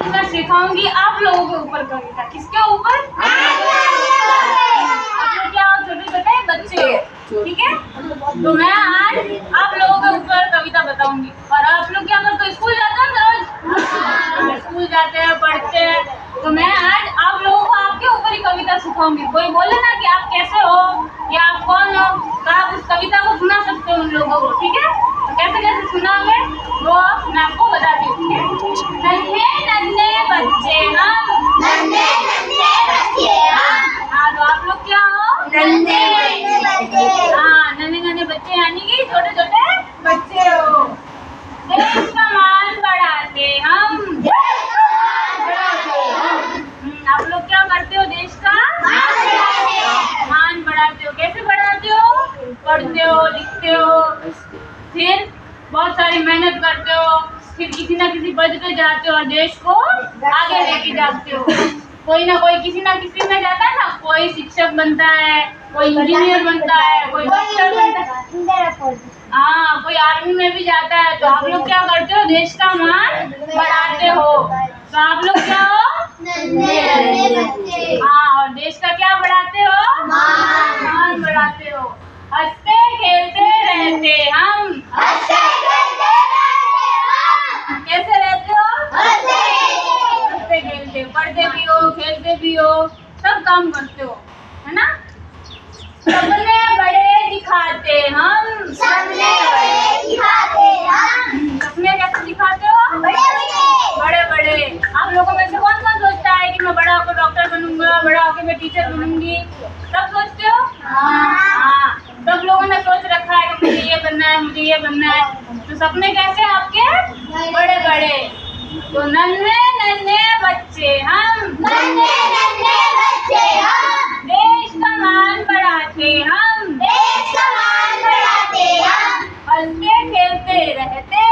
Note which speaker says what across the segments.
Speaker 1: आज मैं सिखाऊंगी आप लोगों के ऊपर कविता। किसके ऊपर? आप लोग क्या छोटे छोटे बच्चे हो, ठीक है? तो मैं आज आप लोगों के ऊपर कविता बताऊंगी। और आप लोग क्या करते हो? स्कूल जाते हो रोज? स्कूल जाते हैं, पढ़ते हैं। तो मैं आज आप लोगों को आपके ऊपर ही कविता सिखाऊंगी। कोई बोले ना कि आप कैसे हो या आप कौन हो, तो आप उस कविता को सुना सकते हो उन लोगों को, ठीक है? तो कैसे कैसे सुनाओगे वो मैं आपको बताती हूँ, ठीक है? नन्हे नन्हे बच्चे हम,
Speaker 2: नन्हे नन्हे बच्चे हम।
Speaker 1: हाँ, तो आप लोग क्या हो?
Speaker 2: नन्हे नन्हे बच्चे।
Speaker 1: हाँ, नन्हे नन्हे बच्चे यानी कि छोटे छोटे बच्चे हो। देश का मान बढ़ाते हम,
Speaker 2: देश का मान बढ़ाते हम।
Speaker 1: आप लोग क्या करते हो? देश का मान बढ़ाते हो। कैसे बढ़ाते हो? पढ़ते हो, लिखते हो, फिर बहुत सारी मेहनत करते हो, फिर किसी ना किसी पद पे जाते हो और देश को आगे लेके जाते हो। कोई ना कोई किसी ना किसी में जाता है ना, कोई शिक्षक बनता है, कोई इंजीनियर बनता है, कोई डॉक्टर बनता है, हाँ, कोई आर्मी में भी जाता है। तो आप लोग क्या करते हो? देश का मान बढ़ाते हो। तो आप लोग क्या हो?
Speaker 2: नन्हे नन्हे बच्चे।
Speaker 1: हाँ, और देश का क्या बढ़ाते हो?
Speaker 2: मान
Speaker 1: बढ़ाते हो। हंसते खेलते रहते हम,
Speaker 2: हंसते खेलते रहते हम।
Speaker 1: कैसे रहते हो?
Speaker 2: हंसते
Speaker 1: हंसते खेलते, पढ़ते भी हो, खेलते भी हो, सब काम करते हो, है ना? सपने बड़े दिखाते हम,
Speaker 2: सपने बड़े दिखाते हम।
Speaker 1: सपने कैसे दिखाते हो?
Speaker 2: बड़े
Speaker 1: बड़े बड़े। आप लोगों में से कौन कौन सोचता है कि मैं बड़ा होकर डॉक्टर बनूंगा, बड़ा होकर मैं टीचर बनूंगी? सब सोचते हो? हाँ, सब लोगों ने सोच रखा है कि मुझे ये बनना है, मुझे ये बनना है। तो सपने कैसे आपके? बड़े बड़े। तो नन्हे नन्हे बच्चे हम,
Speaker 2: नन्हे नन्हे बच्चे हम।
Speaker 1: देश का मान बढ़ाते हम,
Speaker 2: देश का मान बढ़ाते हम।
Speaker 1: हंसते खेलते रहते,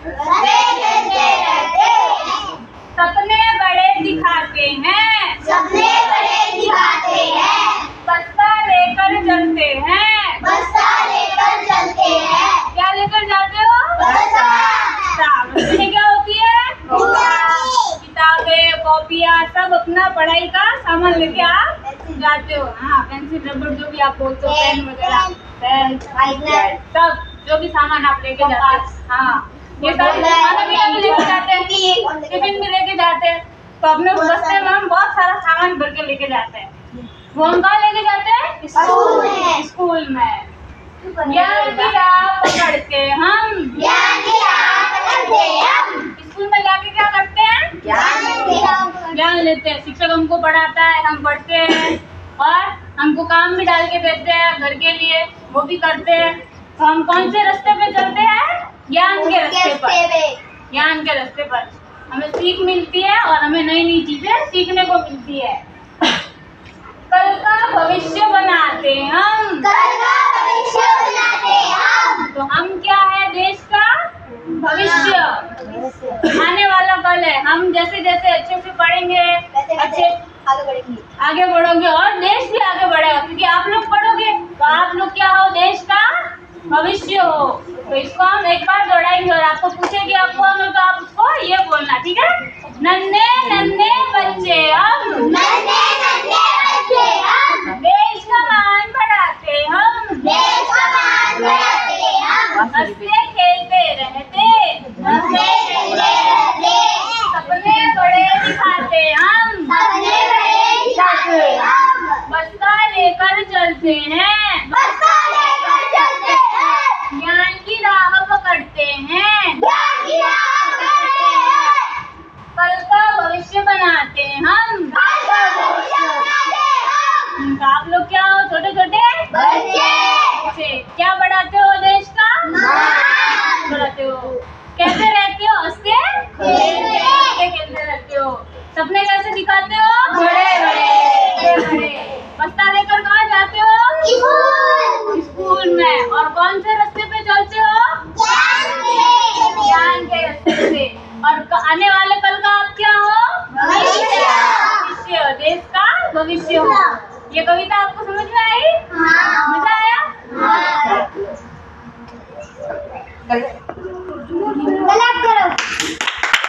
Speaker 2: हंसते खेलते रहते।
Speaker 1: सपने बड़े दिखाते हैं,
Speaker 2: सपने बड़े दिखाते हैं।
Speaker 1: बस्ता लेकर चलते हैं।
Speaker 2: बस्ता लेकर चलते हैं।
Speaker 1: क्या लेकर जाते हो?
Speaker 2: बस्ता।
Speaker 1: बस्ते में क्या होती है? किताबें, कॉपियाँ, सब अपना पढ़ाई का सामान लेके आप जाते हो। हाँ, पेंसिल, रबड़, जो भी आप बोलते हो, पेन वगैरह, पेन, सब जो भी सामान आप लेके जाते हो। हाँ, ये सब खाना पीना भी लेके जाते हैं, टिफिन भी लेके जाते हैं। तो अपने उस बस्ते में हम बहुत सारा सामान भर के लेके जाते हैं। वो हम कहाँ लेके जाते हैं?
Speaker 2: स्कूल में।
Speaker 1: स्कूल में। ज्ञान की राह पकड़ते हम,
Speaker 2: ज्ञान की राह पकड़ते हम।
Speaker 1: स्कूल में जाके क्या करते हैं? ज्ञान लेते हैं। शिक्षक हमको पढ़ाता है, हम पढ़ते हैं और हमको काम भी डाल के देते हैं घर के लिए, वो भी करते हैं। तो हम कौन से रास्ते पे चलते हैं? ज्ञान के रास्ते पर। ज्ञान के रास्ते पर हमें सीख मिलती है और हमें नई नई चीजें सीखने को मिलती है। कल का भविष्य बनाते हम,
Speaker 2: कल का भविष्य बनाते हम।
Speaker 1: तो हम क्या है? देश का भविष्य, आने वाला कल है। हम जैसे जैसे अच्छे से पढ़ेंगे, अच्छे आगे बढ़ोगे और देश भी आगे बढ़ेगा, क्योंकि आप लोग पढ़ोगे तो आप लोग क्या हो? देश का भविष्य हो। तो इसको हम एक बार दोहराएंगे और आपको पूछेगी आप कौन हो, तो आप उसको ये बोलना, ठीक है? नन्हे नन्हे बच्चे हम,
Speaker 2: नन्हे नन्हे बच्चे हम।
Speaker 1: देश का मान बढ़ाते हम,
Speaker 2: देश का मान बढ़ाते हम।
Speaker 1: हंसते खेलते रहते,
Speaker 2: हंसते खेलते रहते।
Speaker 1: सपने बड़े दिखाते हम,
Speaker 2: सपने बड़े दिखाते हम।
Speaker 1: बस्ता लेकर चलते हैं,
Speaker 2: बस्ता लेकर चलते हैं।
Speaker 1: ज्ञान की राह पकड़ते हैं,
Speaker 2: ज्ञान की राह पकड़ते हैं।
Speaker 1: कल का भविष्य बनाते हम।
Speaker 2: कल का भविष्य बनाते हम।
Speaker 1: तो आप लोग क्या हो? छोटे छोटे
Speaker 2: बच्चे।
Speaker 1: क्या बढ़ाते हो? देश का
Speaker 2: मान
Speaker 1: बढ़ाते हो। कैसे रहते हो? हंसते खेलते रहते हो। सपने कैसे दिखाते हो?
Speaker 2: बड़े बड़े।
Speaker 1: बस्ता लेकर कहाँ जाते हो? स्कूल में। और कौन से रास्ते पे चलते हो? ज्ञान के रास्ते से। और आने वाले कल का आप क्या हो?
Speaker 2: भविष्य।
Speaker 1: देश का भविष्य हो। ये कविता आपको समझ में आई? मजा आया?
Speaker 2: गलत करो।